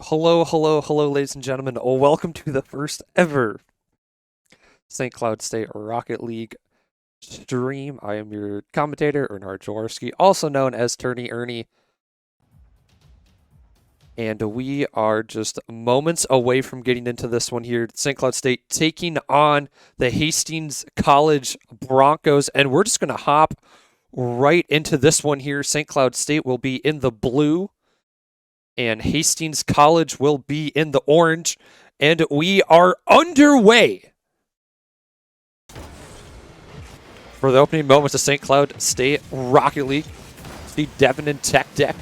Hello, ladies and gentlemen. Welcome to the first ever St. Cloud State Rocket League stream. I am your commentator, Ernhard Jaworski, also known as Tourney Ernie. And we are just moments away from getting into this one here. St. Cloud State taking on the Hastings College Broncos. And we're just going to hop right into this one here. St. Cloud State will be in the blue, and Hastings College will be in the orange, and we are underway for the opening moments of St. Cloud State Rocket League. See Devin and Tech Deck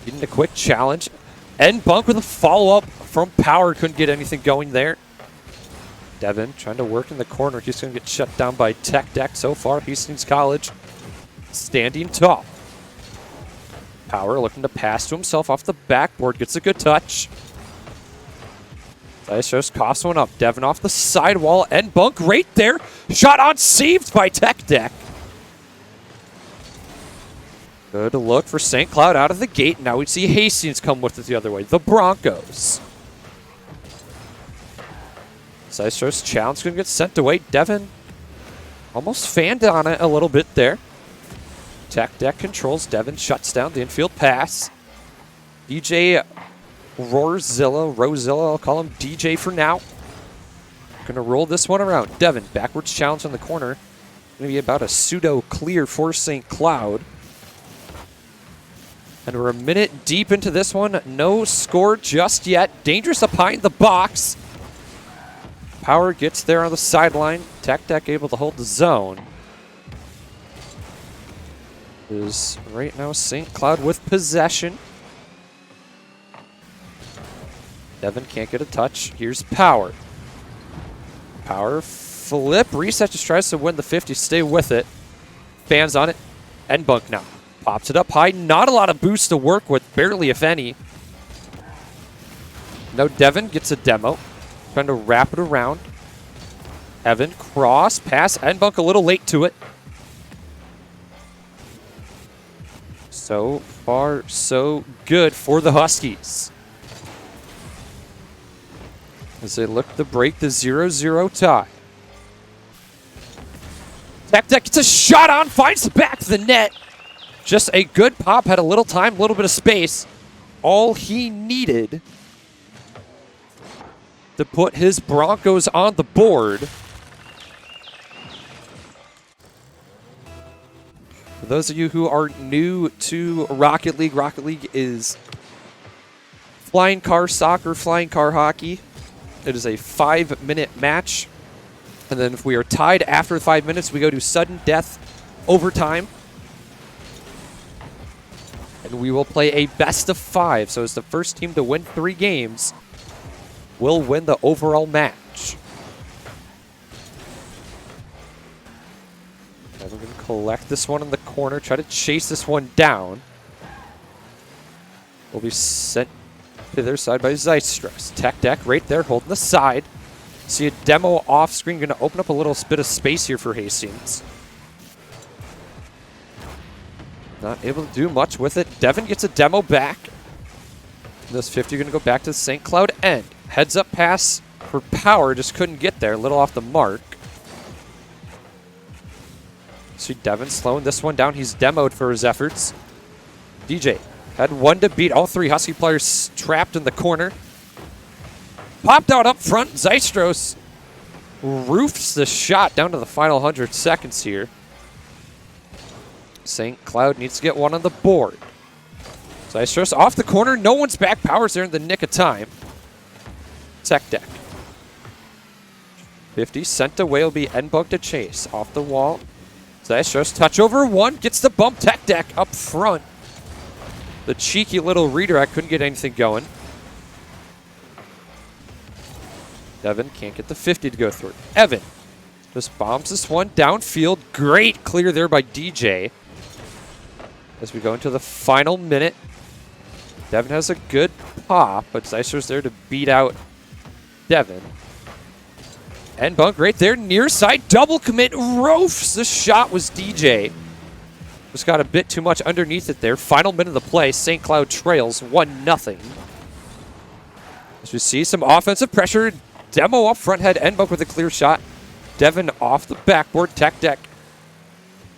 getting a quick challenge. N-Bunk with a follow-up from Power. Couldn't get anything going there. Devin trying to work in the corner. He's going to get shut down by Tech Deck so far. Hastings College standing tall. Power looking to pass to himself off the backboard. Gets a good touch. Dice just coughs one up. Devin off the sidewall. N-Bunk right there. Shot on saved by Tech Deck. Good look for St. Cloud out of the gate. Now we see Hastings come with it the other way. The Broncos. Dice's challenge going to get sent away. Devin almost fanned on it a little bit there. Tech Deck controls. Devin shuts down the infield pass. DJ Rosilla, I'll call him DJ for now. Gonna roll this one around. Devin, backwards challenge on the corner. Gonna be about a pseudo clear for St. Cloud. And we're a minute deep into this one. No score just yet. Dangerous up behind the box. Power gets there on the sideline. Tech Deck able to hold the zone. Is right now St. Cloud with possession. Devin can't get a touch. Here's Power. Power flip. Reset just tries to win the 50. Stay with it. Fans on it. N-Bunk now. Pops it up high. Not a lot of boost to work with. Barely, if any. No, Devin gets a demo. Trying to wrap it around. Evan, cross, pass. N-Bunk a little late to it. So far, so good for the Huskies, as they look to break the 0-0 tie. Tech Deck gets a shot on, finds the back of the net. Just a good pop, had a little time, a little bit of space. All he needed to put his Broncos on the board. For those of you who are new to Rocket League is flying car soccer, flying car hockey. It is a 5-minute match. And then if we are tied after 5 minutes, we go to sudden death overtime. And we will play a best of 5. So as the first team to win 3 games will win the overall match. And we're going to collect this one in the corner, try to chase this one down. Will be sent to their side by Zeitstress. Tech Deck right there holding the side. See a demo off screen, going to open up a little bit of space here for Hastings. Not able to do much with it. Devin gets a demo back. This 50 going to go back to the St. Cloud end. Heads up pass for Power, just couldn't get there, a little off the mark. See Devin slowing this one down. He's demoed for his efforts. DJ had one to beat. All 3 Husky players trapped in the corner. Popped out up front. Zeitstros roofs the shot down to the final 100 seconds here. St. Cloud needs to get one on the board. Zeitstros off the corner. No one's back. Power's there in the nick of time. Tech Deck. 50 sent away will be N-Bunk to chase. Off the wall. Zeitstros touch over 1. Gets the bump. Tech Deck up front. The cheeky little redirect couldn't get anything going. Devin can't get the 50 to go through. Evan just bombs this one downfield. Great clear there by DJ. As we go into the final minute. Devin has a good pop, but Zeitstr's there to beat out Devin. N-Bunk right there, near side, double commit, roofs. The shot was DJ. Just got a bit too much underneath it there. Final minute of the play. St. Cloud trails 1-0. As we see some offensive pressure. Demo up front head. Endbuck with a clear shot. Devin off the backboard. Tech deck.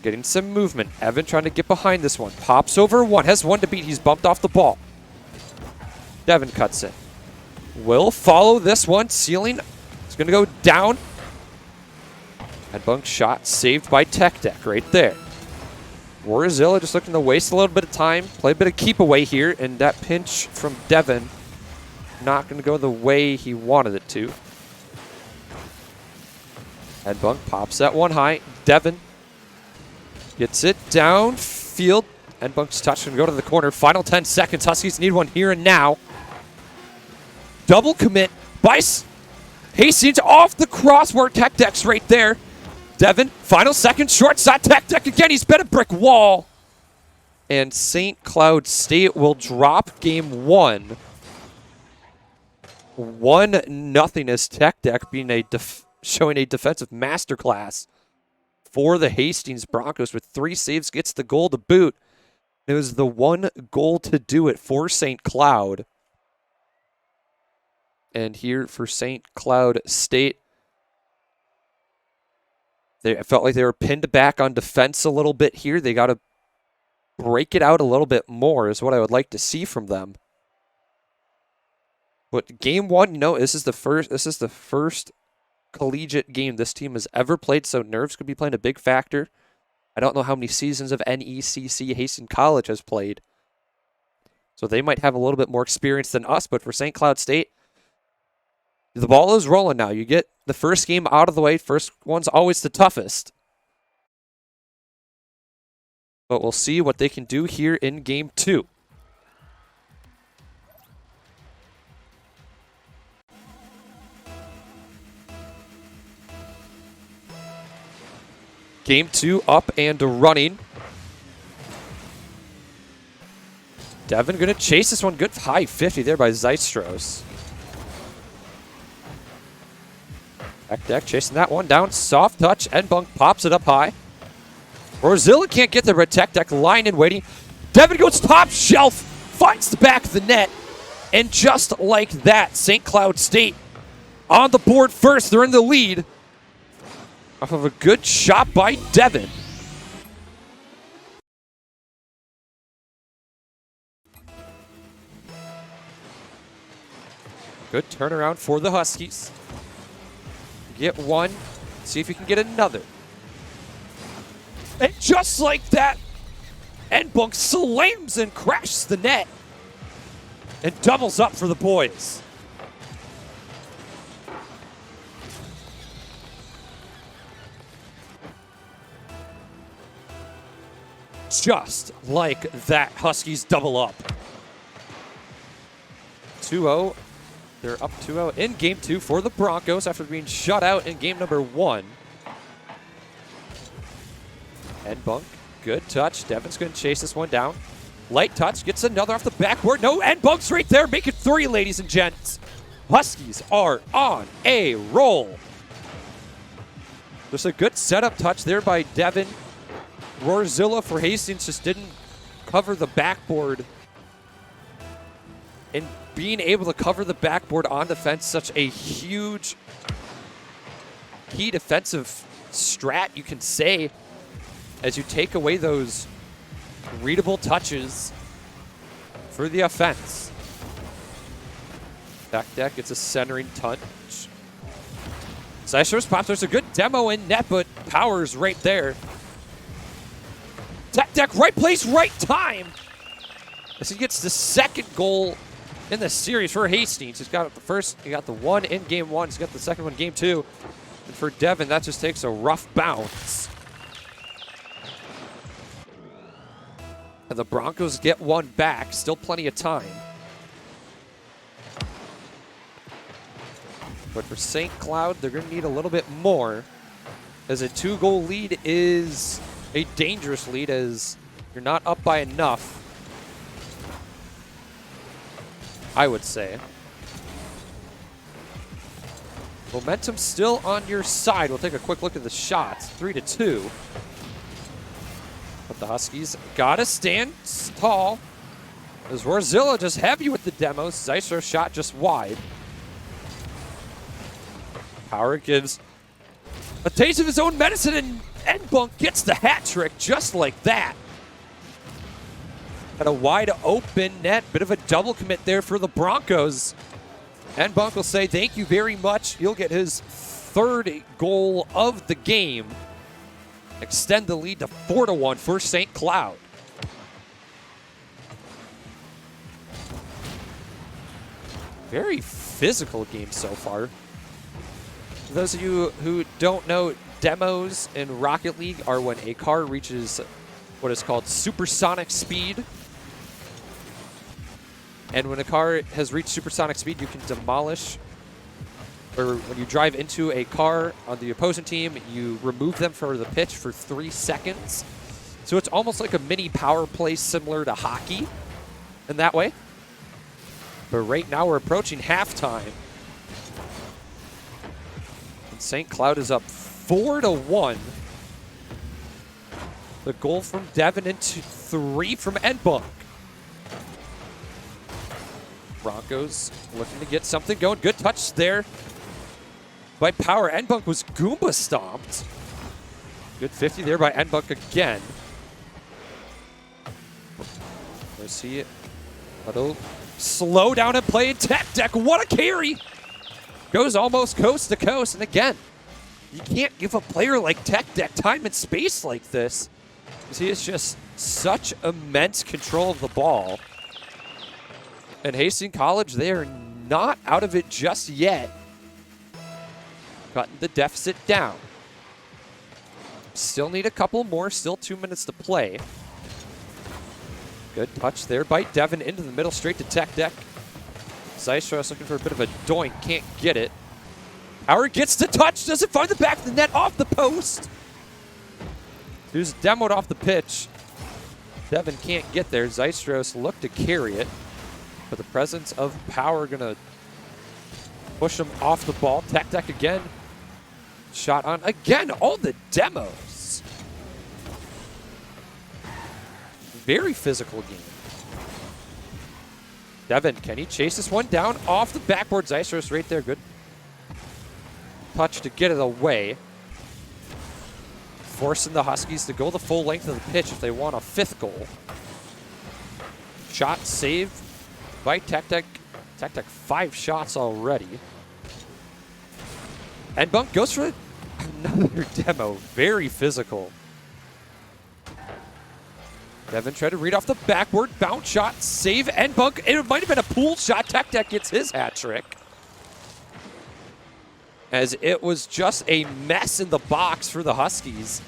Getting some movement. Evan trying to get behind this one. Pops over one. Has one to beat. He's bumped off the ball. Devin cuts it. Will follow this one. Ceiling. It's going to go down. Headbunk shot saved by Tech Deck right there. Warzilla just looking to waste a little bit of time. Play a bit of keep away here. And that pinch from Devin not going to go the way he wanted it to. Headbunk pops that one high. Devin gets it downfield. Headbunk's touch going to go to the corner. Final 10 seconds. Huskies need one here and now. Double commit by Hastings off the crossbar. Tech Deck's right there. Devin, final second, short side. Tech Deck again. He's been a brick wall. And St. Cloud State will drop game 1. 1-0 as Tech Deck being showing a defensive masterclass for the Hastings Broncos with 3 saves, gets the goal to boot. It was the one goal to do it for St. Cloud. And here for St. Cloud State, they felt like they were pinned back on defense a little bit here. They got to break it out a little bit more is what I would like to see from them. But game 1, you know, this is the first collegiate game this team has ever played, so nerves could be playing a big factor. I don't know how many seasons of NECC Hastings College has played. So they might have a little bit more experience than us, but for St. Cloud State, the ball is rolling now. You get the first game out of the way. First one's always the toughest. But we'll see what they can do here in game 2. Game 2 up and running. Devin going to chase this one. Good high 50 there by Zeistros. Tech Deck chasing that one down. Soft touch. Endbunk pops it up high. Warzilla can't get there, but Tech Deck lying and waiting. Devin goes top shelf. Finds the back of the net. And just like that, St. Cloud State on the board first. They're in the lead. Off of a good shot by Devin. Good turnaround for the Huskies. Get one. See if you can get another. And just like that, Endbunk slams and crashes the net. And doubles up for the boys. Just like that, Huskies double up. 2-0. They're up 2-0 in game 2 for the Broncos after being shut out in game number 1. Endbunk, good touch. Devin's going to chase this one down. Light touch, gets another off the backboard. No, Endbunk's right there. Make it 3, ladies and gents. Huskies are on a roll. There's a good setup touch there by Devin. Warzilla for Hastings just didn't cover the backboard. And being able to cover the backboard on defense, such a huge key defensive strat, you can say, as you take away those readable touches for the offense. Back deck gets a centering touch. Zeistros pops. There's a good demo in net, but Power's right there. Tech Deck, right place, right time. As he gets the second goal in the series for Hastings. He's got the first, he got the one in game 1. He's got the second one in game 2. And for Devin, that just takes a rough bounce. And the Broncos get one back. Still plenty of time. But for St. Cloud, they're going to need a little bit more, as a 2-goal lead is a dangerous lead, as you're not up by enough, I would say. Momentum still on your side. We'll take a quick look at the shots. 3-2. The But the Huskies gotta stand tall. As Warzilla just heavy with the demos. Zeistro's shot just wide. Power gives a taste of his own medicine, and N-Bunk gets the hat trick just like that. At a wide open net, bit of a double commit there for the Broncos. N-Bunk will say thank you very much. He'll get his third goal of the game. Extend the lead to 4-1 for St. Cloud. Very physical game so far. For those of you who don't know, demos in Rocket League are when a car reaches what is called supersonic speed. And when a car has reached supersonic speed, you can demolish, or when you drive into a car on the opposing team, you remove them from the pitch for 3 seconds. So it's almost like a mini power play similar to hockey in that way. But right now we're approaching halftime. And St. Cloud is up 4-1. The goal from Devin into 3 from N-Bunk. Broncos looking to get something going. Good touch there by Power. N-Bunk was Goomba stomped. Good 50 there by N-Bunk again. Let's see it. Little slow down and play tech deck. What a carry! Goes almost coast to coast. And again, you can't give a player like Tech Deck time and space like this, because he has just such immense control of the ball. And Hastings College, they are not out of it just yet. Cutting the deficit down. Still need a couple more. Still 2 minutes to play. Good touch there by Devin into the middle, straight to Tech Deck. Zeistros looking for a bit of a doink. Can't get it. Howard gets the touch. Doesn't find the back of the net, off the post. He was demoed off the pitch. Devin can't get there. Zeistros looked to carry it. But the presence of Power going to push him off the ball. Tech Deck again. Shot on again. All the demos. Very physical game. Devin, can he chase this one down off the backboard? Zeistros right there. Good touch to get it away. Forcing the Huskies to go the full length of the pitch if they want a 5th goal. Shot saved by Tech Deck. Tech Deck 5 shots already. And Bunk goes for another demo. Very physical. Devin tried to read off the backboard. Bounce shot. Save and Bunk. It might have been a pool shot. Tech Deck gets his hat trick. As it was just a mess in the box for the Huskies.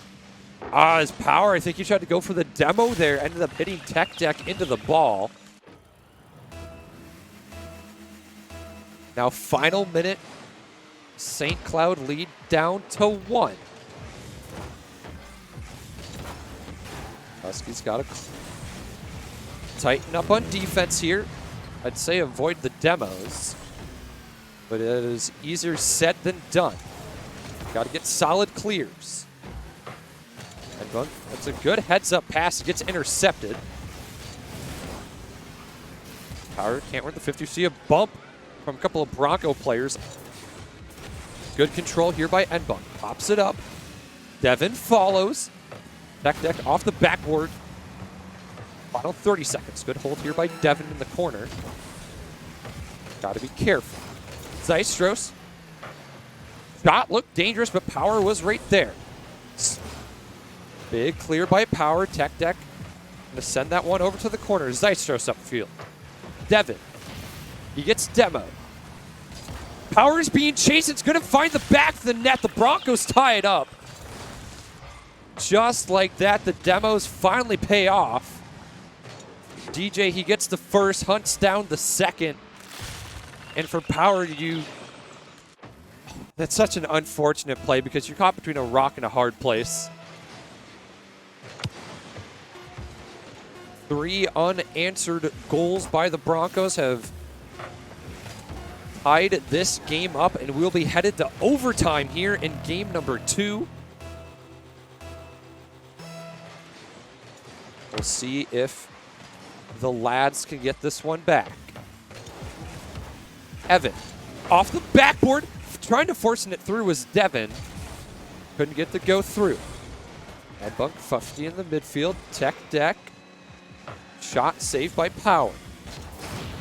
His Power, I think he tried to go for the demo there. Ended up hitting Tech Deck into the ball. Now, final minute, St. Cloud lead down to 1. Huskies got to tighten up on defense here. I'd say avoid the demos, but it is easier said than done. Got to get solid clears. And that's a good heads-up pass. It gets intercepted. Power can't win the 50. See a bump from a couple of Bronco players. Good control here by N-Bunk. Pops it up. Devin follows. Tech Deck off the backboard. Final 30 seconds. Good hold here by Devin in the corner. Got to be careful. Zeistros. Shot looked dangerous, but Power was right there. Big clear by Power. Tech Deck going to send that one over to the corner. Zeistros upfield. Devin. He gets demoed. Power's being chased. It's going to find the back of the net. The Broncos tie it up. Just like that, the demos finally pay off. DJ, he gets the first, hunts down the second. And for Power, that's such an unfortunate play because you're caught between a rock and a hard place. 3 unanswered goals by the Broncos have tied this game up, and we'll be headed to overtime here in game number 2. We'll see if the lads can get this one back. Evan, off the backboard, trying to forcing it through was Devin. Couldn't get the go through. Headbunk, Fufty in the midfield, tech deck. Shot saved by Power.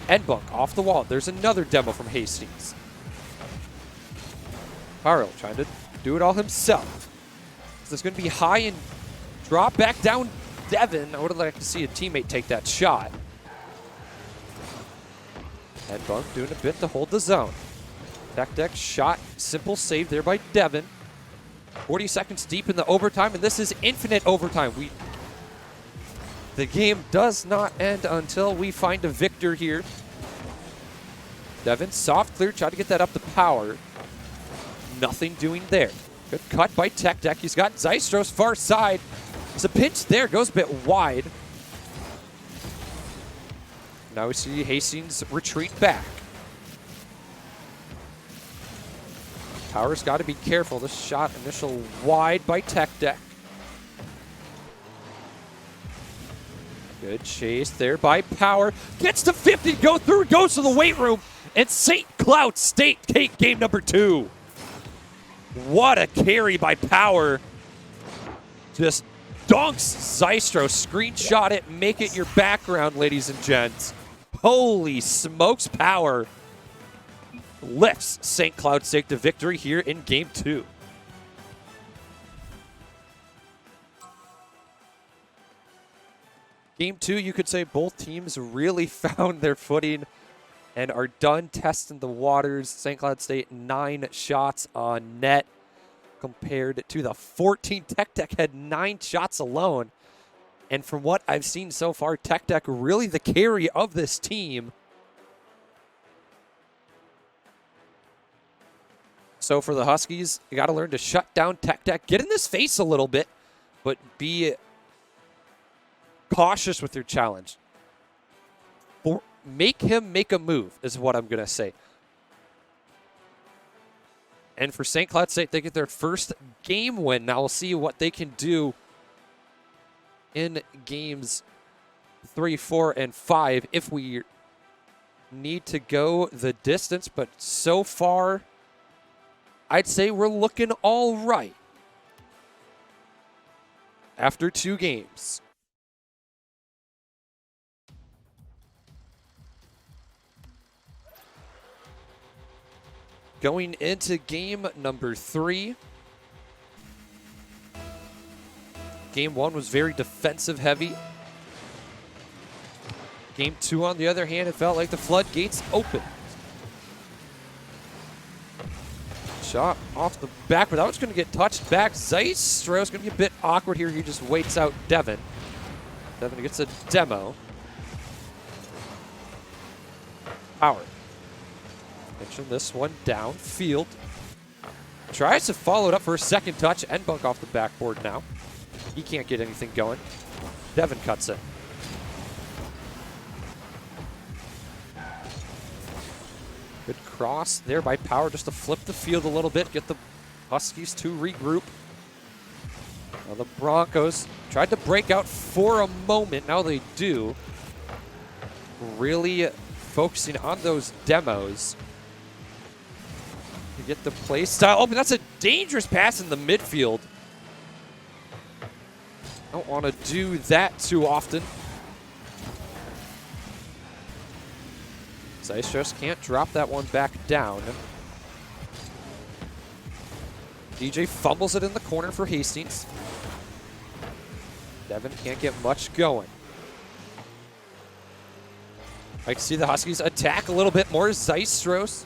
Endbunk off the wall. There's another demo from Hastings. Carl trying to do it all himself. So it's going to be high and drop back down Devin. I would have liked to see a teammate take that shot. Endbunk doing a bit to hold the zone. Tech deck shot, simple save there by Devin. 40 seconds deep in the overtime, and this is infinite overtime. The game does not end until we find a victor here. Devin, soft clear, tried to get that up to Power. Nothing doing there. Good cut by Tech Deck. He's got Zystros far side. It's a pinch there, goes a bit wide. Now we see Hastings retreat back. Power's got to be careful. This shot initial wide by Tech Deck. Good chase there by Power. Gets to 50, go through, goes to the weight room. And St. Cloud State take game number 2. What a carry by Power. Just donks Zystros. Screenshot it, make it your background, ladies and gents. Holy smokes, Power lifts St. Cloud State to victory here in game 2. Game 2, you could say both teams really found their footing and are done testing the waters. St. Cloud State 9 shots on net compared to the 14. Tech Deck had 9 shots alone. And from what I've seen so far, Tech Deck really the carry of this team. So for the Huskies, you got to learn to shut down Tech Deck, get in this face a little bit, but be cautious with your challenge. Or make him make a move is what I'm going to say. And for St. Cloud State, they get their first game win. Now we'll see what they can do in games 3, 4, and 5 if we need to go the distance. But so far, I'd say we're looking all right after 2 games. Going into game number 3. Game 1 was very defensive heavy. Game 2, on the other hand, it felt like the floodgates opened. Shot off the back, but that was going to get touched back. Zystros going to be a bit awkward here. He just waits out Devin. Devin gets a demo. Power. Mention this one downfield. Tries to follow it up for a second touch. Endbunk off the backboard now. He can't get anything going. Devin cuts it. Good cross there by Power just to flip the field a little bit, get the Huskies to regroup. Now the Broncos tried to break out for a moment. Now they do. Really focusing on those demos to get the play style. Oh, but that's a dangerous pass in the midfield. Don't want to do that too often. Zystros can't drop that one back down. DJ fumbles it in the corner for Hastings. Devin can't get much going. I can see the Huskies attack a little bit more. Zystros.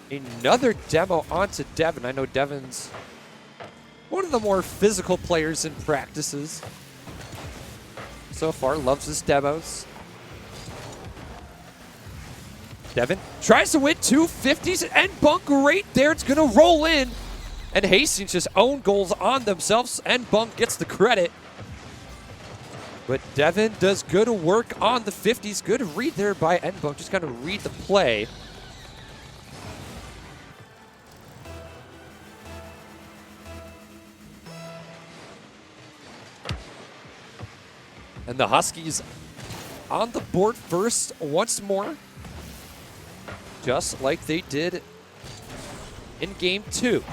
Another demo onto Devin. I know Devin's one of the more physical players in practices. So far, loves his demos. Devin tries to win 250s and bunk right there. It's going to roll in. And Hastings just own goals on themselves, and Bunk gets the credit. But Devin does good work on the 50s. Good read there by Nbunk. Just got to read the play. And the Huskies on the board first once more, just like they did in game 2.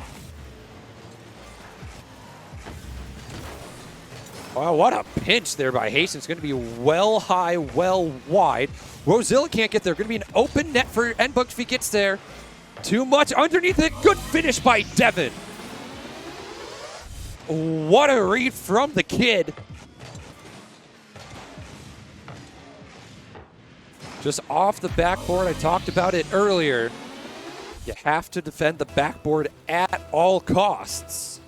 Wow, what a pinch there by Hastings. Going to be well high, well wide. Rosilla can't get there. Going to be an open net for Nbunk if he gets there. Too much underneath it. Good finish by Devin. What a read from the kid. Just off the backboard, I talked about it earlier. You have to defend the backboard at all costs.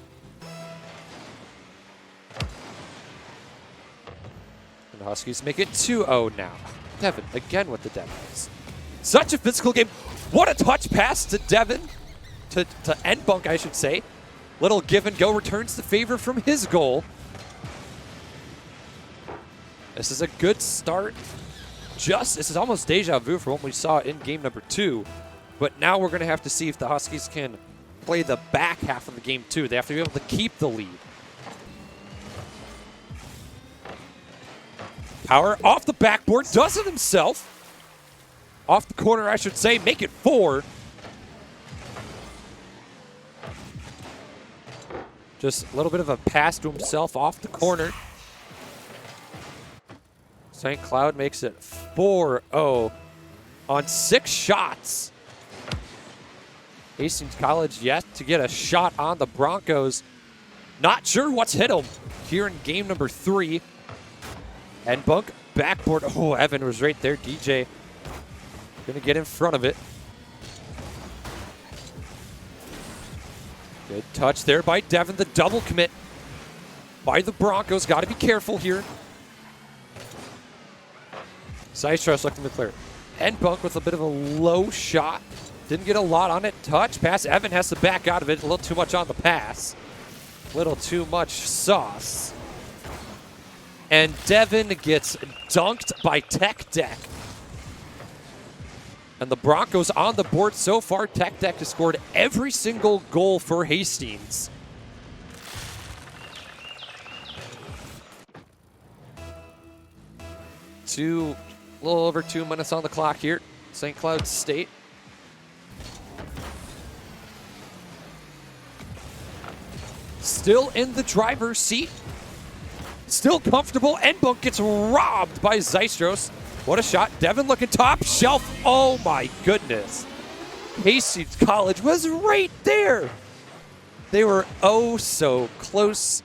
And the Huskies make it 2-0 now. Devin again with the demos. Such a physical game. What a touch pass to Devin. To Nbunk, I should say. Little give and go returns the favor from his goal. This is a good start. This is almost deja vu for what we saw in game number 2. But now we're going to have to see if the Huskies can play the back half of the game 2. They have to be able to keep the lead. Power off the backboard, does it himself. Off the corner, I should say, make it 4. Just a little bit of a pass to himself off the corner. St. Cloud makes it 4-0 on 6 shots. Hastings College yet to get a shot on the Broncos. Not sure what's hit them here in game number 3. And Bunk backboard. Oh, Evan was right there. DJ going to get in front of it. Good touch there by Devin. The double commit by the Broncos. Got to be careful here. Seistrus looking to clear. Nbunk with a bit of a low shot. Didn't get a lot on it. Touch pass. Evan has to back out of it. A little too much on the pass. A little too much sauce. And Devin gets dunked by Tech Deck. And the Broncos on the board so far. Tech Deck has scored every single goal for Hastings. A little over 2 minutes on the clock here. St. Cloud State. Still in the driver's seat. Still comfortable. Nbunk gets robbed by Zeistros. What a shot. Devin looking top shelf. Oh my goodness. Hastings College was right there. They were oh so close.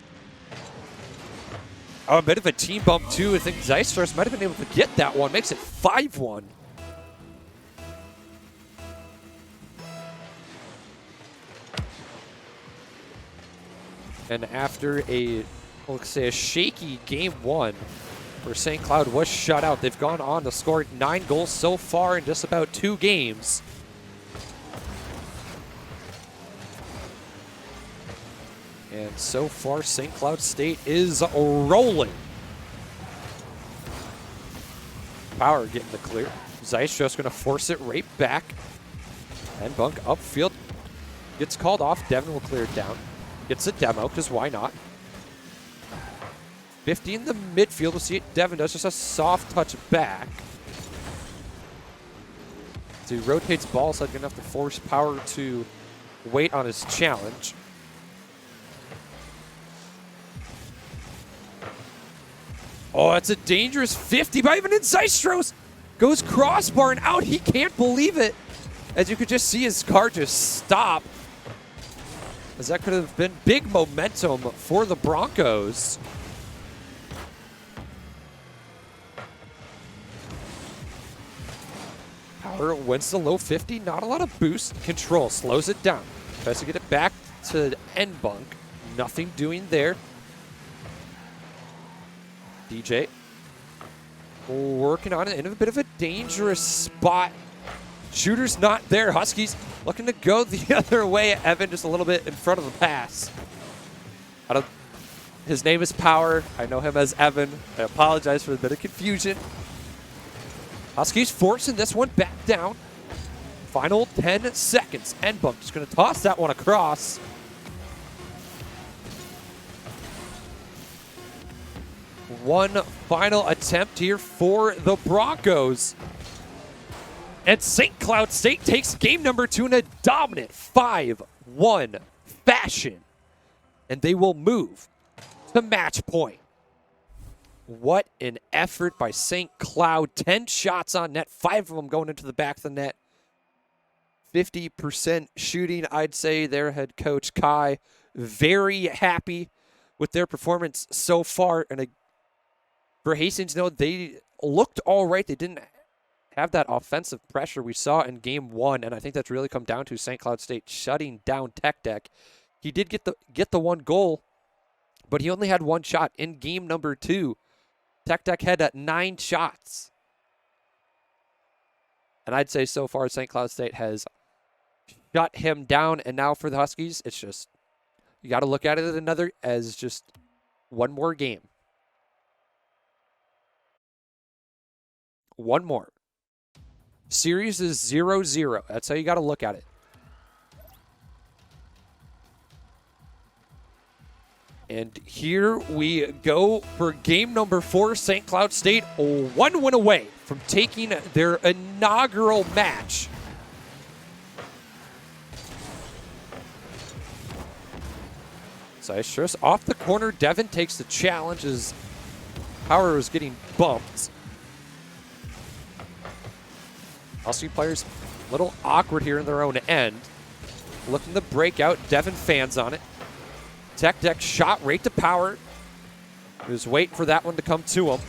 Oh, a bit of a team bump too. I think Zeistros might have been able to get that one. Makes it 5-1. And after let's say a shaky game 1 where St. Cloud was shut out, they've gone on to score 9 goals so far in just about 2 games. And so far, St. Cloud State is rolling. Power getting the clear. Zeiss just going to force it right back. And Bunk upfield gets called off. Devin will clear it down. Gets a demo, because why not? 50 in the midfield. We'll see it. Devin does just a soft touch back. So he rotates ball, so I'm going to have to force Power to wait on his challenge. Oh, it's a dangerous 50 by Evan Zeistros. Goes crossbar and out. He can't believe it. As you could just see his car just stop. As that could have been big momentum for the Broncos. Power wins the low 50. Not a lot of boost. Control slows it down. Tries to get it back to Nbunk. Nothing doing there. DJ working on it in a bit of a dangerous spot. Shooter's not there. Huskies looking to go the other way. Evan just a little bit in front of the pass. His name is Power. I know him as Evan. I apologize for the bit of confusion. Huskies forcing this one back down. Final 10 seconds. Nbunk just going to toss that one across. One final attempt here for the Broncos. And St. Cloud State takes game number 2 in a dominant 5-1 fashion. And they will move to match point. What an effort by St. Cloud. 10 shots on net, 5 of them going into the back of the net. 50% shooting, I'd say. Their head coach, Kai, very happy with their performance so far. And for Hastings, they looked all right. They didn't have that offensive pressure we saw in game 1, and I think that's really come down to St. Cloud State shutting down Tech Deck. He did get the 1 goal, but he only had 1 shot in game number 2. Tech Deck had 9 shots. And I'd say so far St. Cloud State has shut him down, and now for the Huskies, it's just, you got to look at it as just one more game. One more. Series is 0-0. That's how you got to look at it. And here we go for game number 4. St. Cloud State 1 win away from taking their inaugural match. So off the corner, Devin takes the challenge as Power was getting bumped. Husky players a little awkward here in their own end. Looking to break out. Devin fans on it. Tech Deck shot right to Power. He was waiting for that one to come to him.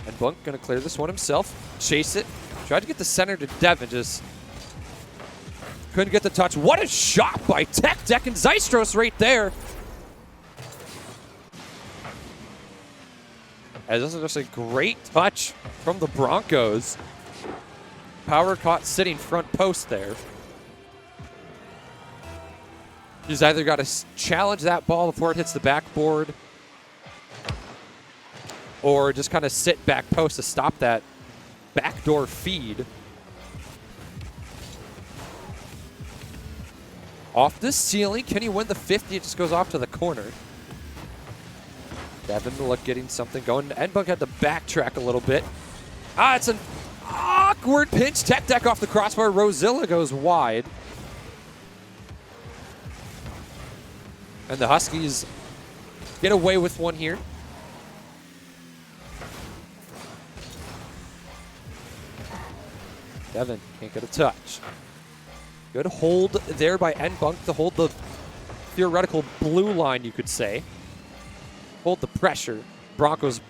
And Bunk going to clear this one himself. Chase it. Tried to get the center to Devin. Just couldn't get the touch. What a shot by Tech Deck and Zystros right there. As this is just a great touch from the Broncos. Power caught sitting front post there. He's either got to challenge that ball before it hits the backboard, or just kind of sit back post to stop that backdoor feed. Off the ceiling, can he win the 50? It just goes off to the corner. Devin getting something going. Enbunk had to backtrack a little bit. It's an awkward pinch. Tech Deck off the crossbar. Rosilla goes wide. And the Huskies get away with one here. Devin can't get a touch. Good hold there by Enbunk to hold the theoretical blue line, you could say. Hold the pressure. Broncos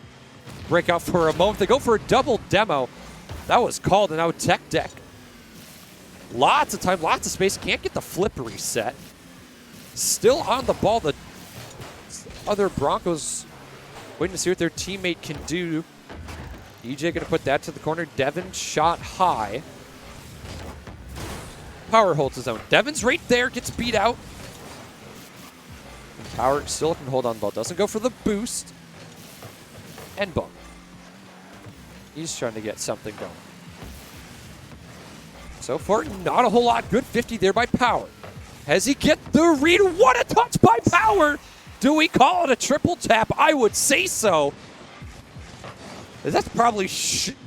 break out for a moment. They go for a double demo. That was called, and now Tech Deck. Lots of time, lots of space. Can't get the flip reset. Still on the ball. The other Broncos waiting to see what their teammate can do. DJ going to put that to the corner. Devin shot high. Power holds his own. Devin's right there. Gets beat out. And Power still can hold on the ball. Doesn't go for the boost. And bump. He's trying to get something going. So far, not a whole lot. Good 50 there by Power. Has he get the read? What a touch by Power! Do we call it a triple tap? I would say so. That's probably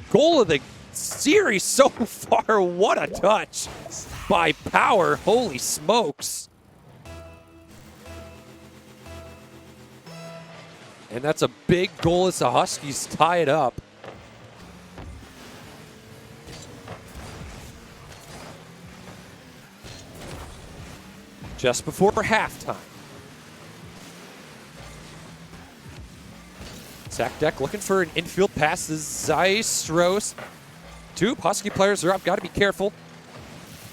goal of the series so far. What a touch by Power. Holy smokes. And that's a big goal as the Huskies tie it up. Just before halftime. Tech Deck looking for an infield pass to Zystros. 2 Husky players are up. Got to be careful.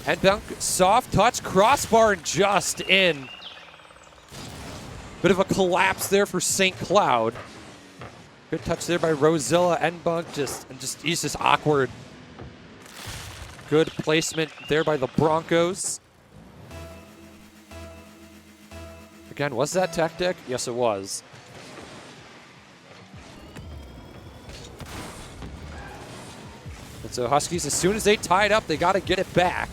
Enbunk, soft touch, crossbar, and just in. Bit of a collapse there for St. Cloud. Good touch there by Rosilla. Enbunk he's just awkward. Good placement there by the Broncos. Again, was that Tech Deck? Yes, it was. And so Huskies, as soon as they tie it up, they got to get it back.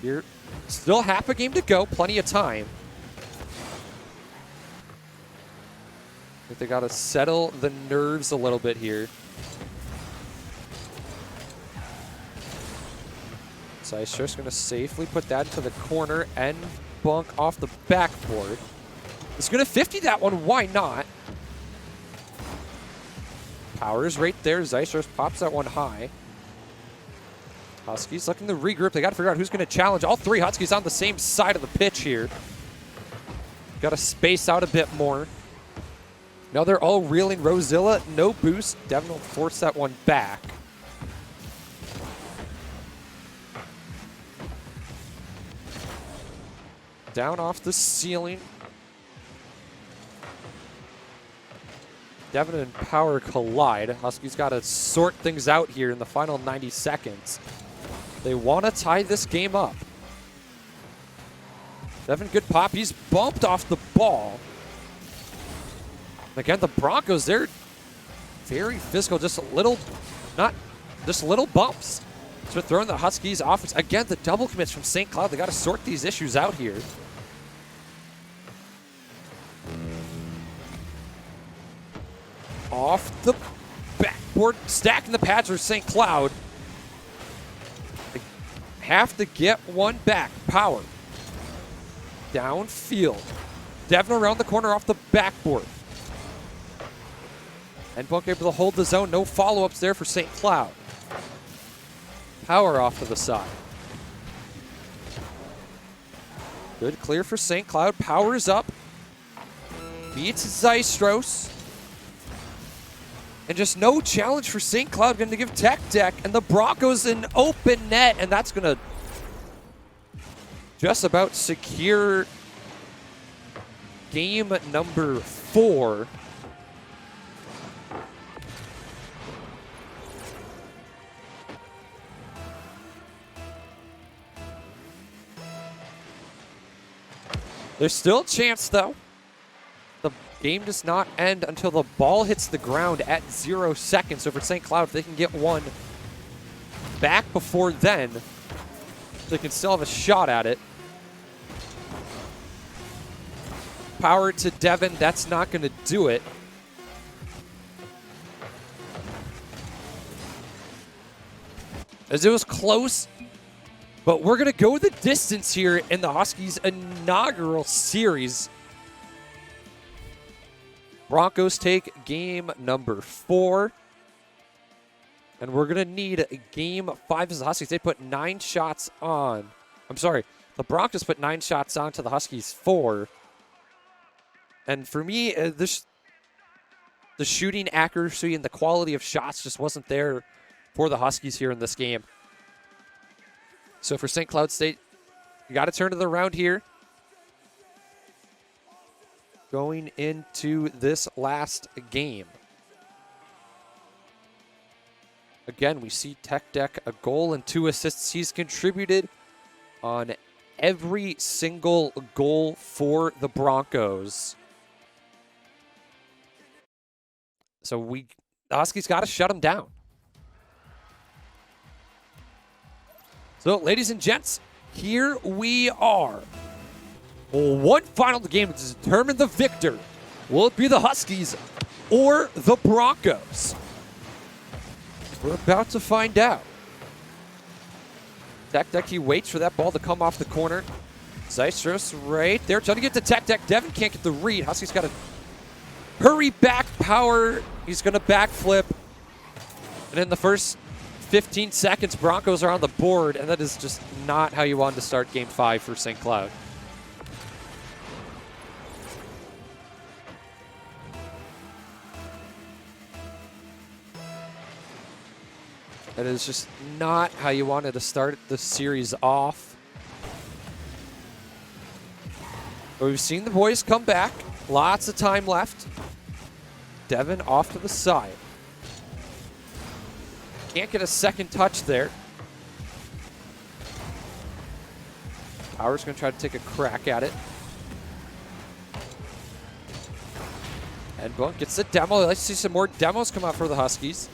Here Still half a game to go. Plenty of time. I think they got to settle the nerves a little bit here. Zeister's going to safely put that into the corner and bunk off the backboard. It's going to 50 that one. Why not? Powers right there. Zeister pops that one high. Huskies looking to regroup. They got to figure out who's going to challenge. All three Huskies on the same side of the pitch here. Got to space out a bit more. Now they're all reeling. Rosilla, no boost. Devin will force that one back. Down off the ceiling. Devin and Power collide. Huskies got to sort things out here in the final 90 seconds. They want to tie this game up. Devin, good pop. He's bumped off the ball. Again, the Broncos, they're very physical. Just little bumps. So throwing the Huskies offense. Again, the double commits from St. Cloud. They got to sort these issues out here. Off the backboard, stacking the pads for St. Cloud. They have to get one back. Power. Downfield. Devin around the corner off the backboard. And Bunk able to hold the zone. No follow-ups there for St. Cloud. Power off to the side. Good clear for St. Cloud. Power's up. Beats Zeistros. And just no challenge for St. Cloud. Going to give Tech Deck. And the Broncos an open net. And that's going to just about secure game number 4. There's still a chance, though. The game does not end until the ball hits the ground at 0 seconds. So for St. Cloud, if they can get one back before then, they can still have a shot at it. Power to Devin. That's not going to do it. As it was close. But we're going to go the distance here in the Huskies' inaugural series. Broncos take game number 4. And we're going to need game 5 as the Huskies. They put 9 shots on. I'm sorry. The Broncos put 9 shots on to the Huskies 4. And for me, the shooting accuracy and the quality of shots just wasn't there for the Huskies here in this game. So for St. Cloud State, you got to turn it around here. Going into this last game. Again, we see Tech Deck a goal and 2 assists. He's contributed on every single goal for the Broncos. So the Huskies got to shut him down. So, ladies and gents, here we are. One final game to determine the victor. Will it be the Huskies or the Broncos? We're about to find out. Tech Deck, he waits for that ball to come off the corner. Zeistros right there, trying to get to Tech Deck. Devin can't get the read. Huskies got to hurry back. Power, he's going to backflip. And in the first 15 seconds, Broncos are on the board, and that is just not how you wanted to start Game 5 for St. Cloud. That is just not how you wanted to start the series off. But we've seen the boys come back. Lots of time left. Devin off to the side. Can't get a second touch there. Power's going to try to take a crack at it. And Bunk gets the demo. Let's see some more demos come out for the Huskies.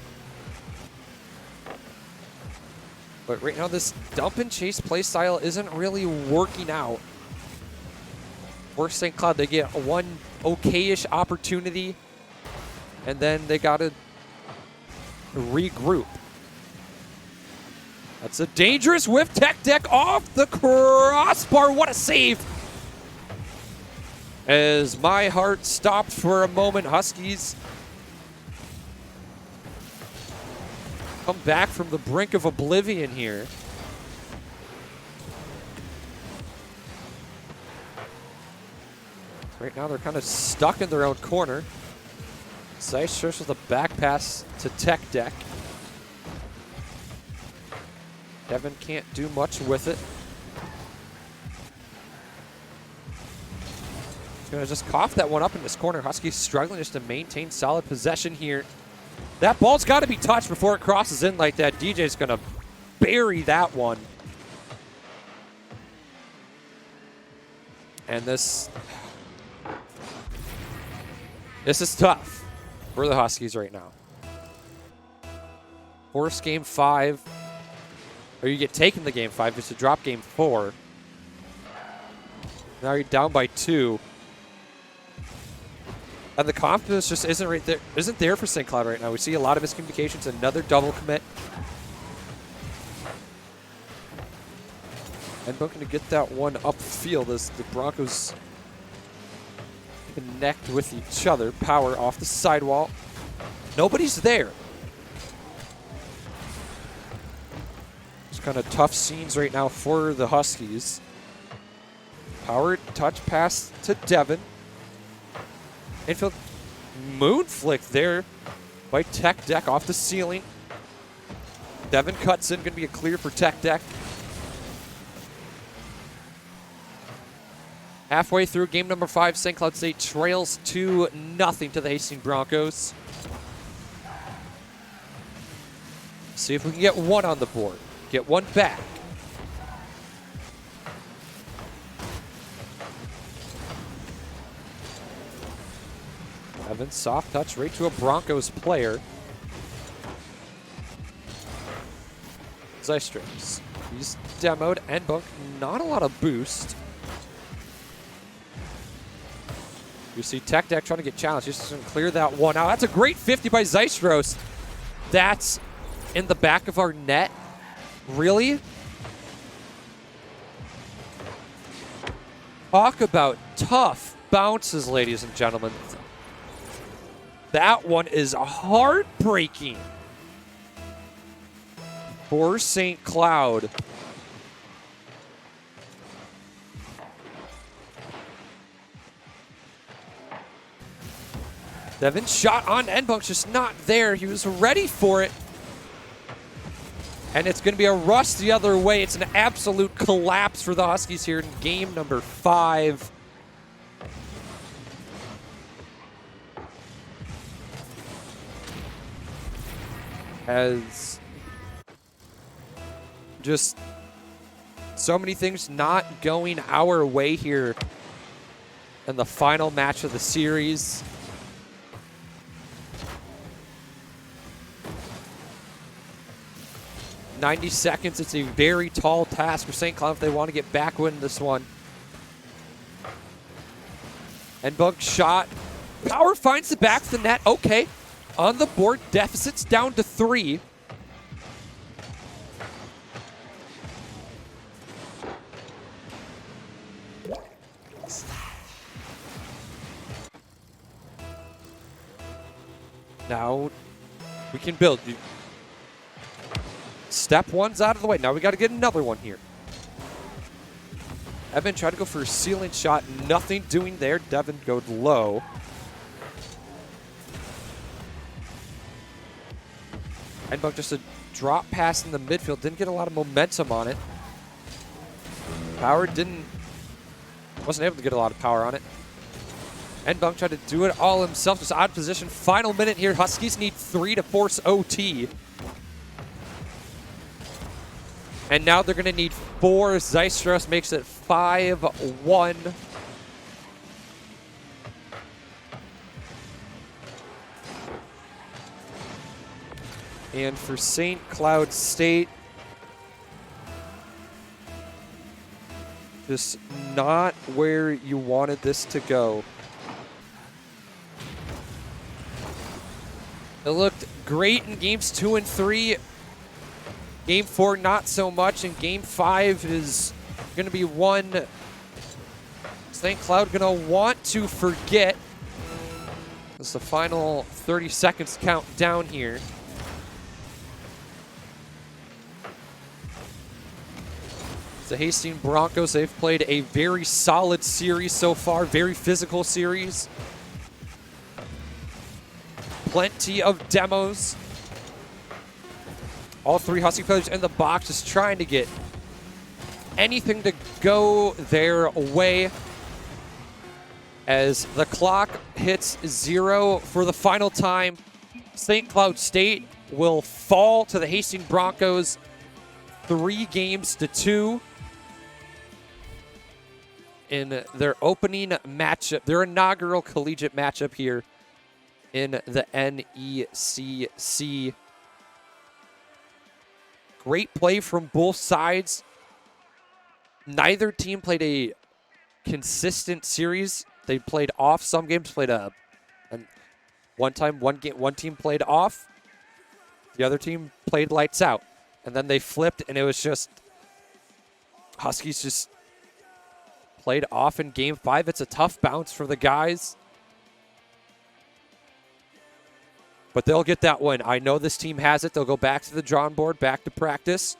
But right now, this dump and chase play style isn't really working out. For St. Cloud, they get one okay-ish opportunity, and then they got to regroup. That's a dangerous whiff. Tech Deck off the crossbar. What a save. As my heart stopped for a moment, Huskies come back from the brink of oblivion here. Right now they're kind of stuck in their own corner. Zeistros with a back pass to Tech Deck. Devin can't do much with it. He's going to just cough that one up in this corner. Huskies struggling just to maintain solid possession here. That ball's got to be touched before it crosses in like that. DJ's going to bury that one. And this is tough for the Huskies right now. Force game 5. Or you get taken the game 5 just to drop game 4. Now you're down by 2. And the confidence just isn't there for St. Cloud right now. We see a lot of miscommunications, another double commit. And looking to get that one upfield as the Broncos connect with each other. Power off the sidewall. Nobody's there. It's kind of tough scenes right now for the Huskies. Power touch pass to Devin. Infield moon flick there by Tech Deck off the ceiling. Devin cuts in, going to be a clear for Tech Deck. Halfway through game number 5, St. Cloud State trails 2-0 to the Hastings Broncos. See if we can get one on the board. Get one back. Evans, soft touch right to a Broncos player. Zeistros. He's demoed. Enbunk, not a lot of boost. You see Tech Deck trying to get challenged. Just going to clear that one out. That's a great 50 by Zeistros. That's in the back of our net. Really? Talk about tough bounces, ladies and gentlemen. That one is heartbreaking for St. Cloud. Devin's shot on Enbunk's just not there. He was ready for it. And it's going to be a rush the other way. It's an absolute collapse for the Huskies here in game number 5. As just so many things not going our way here in the final match of the series. "90 seconds. It's a very tall task for St. Cloud if they want to get back win this one. And Bug shot. Power finds the back of the net. Okay. On the board, deficit's down to 3. Now we can build. Step 1's out of the way. Now we got to get another one here. Evan tried to go for a ceiling shot. Nothing doing there. Devin goes low. Enbunk just a drop pass in the midfield. Didn't get a lot of momentum on it. Power wasn't able to get a lot of power on it. Enbunk tried to do it all himself. Just odd position. Final minute here. Huskies need 3 to force OT. And now they're going to need 4. Zeistros makes it 5-1. And for St. Cloud State, Just not where you wanted this to go. It looked great in games 2 and 3. Game 4, not so much. And game 5 is going to be one St. Cloud going to want to forget. As the final 30 seconds count down here. The Hastings Broncos, they've played a very solid series so far, very physical series. Plenty of demos. All three Husky players in the box just trying to get anything to go their way. As the clock hits 0 for the final time, St. Cloud State will fall to the Hastings Broncos 3-2 in their opening matchup, their inaugural collegiate matchup here in the NECC. Great play from both sides. Neither team played a consistent series. They played off. Some games played one team played off. The other team played lights out. And then they flipped, and it was just Huskies just played off in game 5. It's a tough bounce for the guys. But they'll get that win. I know this team has it. They'll go back to the drawing board, back to practice.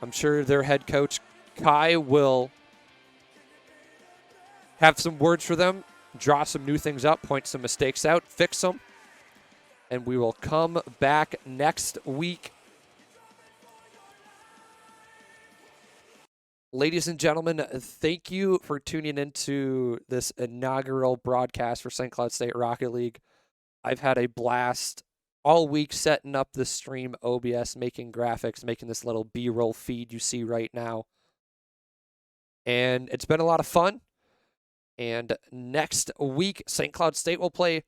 I'm sure their head coach, Kai, will have some words for them, draw some new things up, point some mistakes out, fix them. And we will come back next week. Ladies and gentlemen, thank you for tuning into this inaugural broadcast for St. Cloud State Rocket League. I've had a blast all week setting up the stream, OBS, making graphics, making this little B-roll feed you see right now. And it's been a lot of fun. And next week, St. Cloud State will play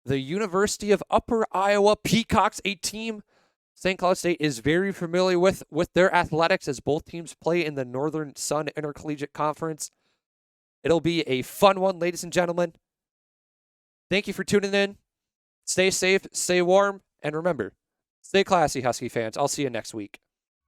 the University of Upper Iowa Peacocks, a team St. Cloud State is very familiar with their athletics, as both teams play in the Northern Sun Intercollegiate Conference. It'll be a fun one, ladies and gentlemen. Thank you for tuning in. Stay safe, stay warm, and remember, stay classy, Husky fans. I'll see you next week.